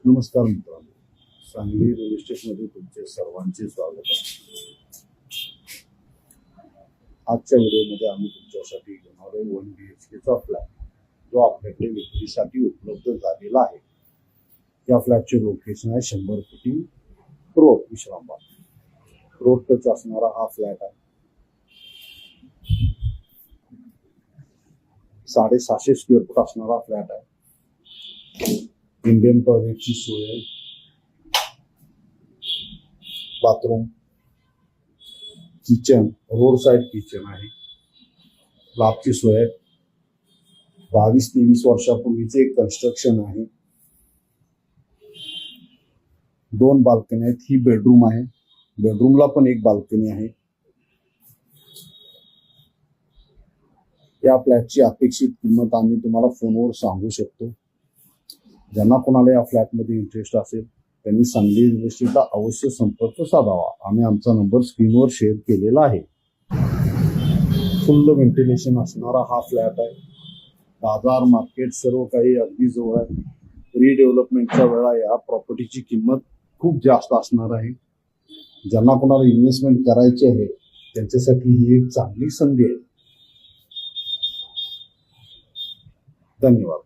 नमस्कार मित्रांनो, सांगली रिअल इस्टेटमध्ये तुमचे सर्वांचे स्वागत आहे. आजच्या व्हिडिओमध्ये आम्ही तुमच्यासाठी घेणार आहे 1 BHKचा फ्लॅट, जो आपल्याकडे विक्रीसाठी उपलब्ध झालेला आहे. या फ्लॅटचे लोकेशन आहे 100 फुटी रोड, विश्रामबाग रोड टच असणारा हा फ्लॅट आहे. 750 स्क्वेअर फूट असणारा फ्लॅट आहे. इंडियन टॉयलेटची सोय आहे, bathroom, kitchen, road side kitchen आहे, स्लॅबची सोय आहे. 22-23 वर्षापूर्वीचे एक कन्स्ट्रक्शन आहे. 2 बाल्कनी आहेत. ही बेडरूम आहे. बेडरूमला पण एक बाल्कनी आहे. या फ्लॅटची अपेक्षित किंमत आम्ही तुम्हाला फोनवर सांगू शकतो. ज्यांना कोणाला या फ्लॅटमध्ये इंटरेस्ट असेल त्यांनी सांगली रिअल इस्टेटला अवश्य संपर्क साधावा. आम्ही आमचा नंबर स्क्रीनवर शेअर केलेला आहे. फुल व्हेंटिलेशन असणारा हा फ्लॅट आहे. बाजार, मार्केट सर्व काही अगदी जवळ आहे. रिडेव्हलपमेंटच्या वेळा या प्रॉपर्टीची किंमत खूप जास्त असणार आहे. ज्यांना कोणाला इन्व्हेस्टमेंट करायची आहे त्यांच्यासाठी ही एक चांगली संधी आहे. धन्यवाद.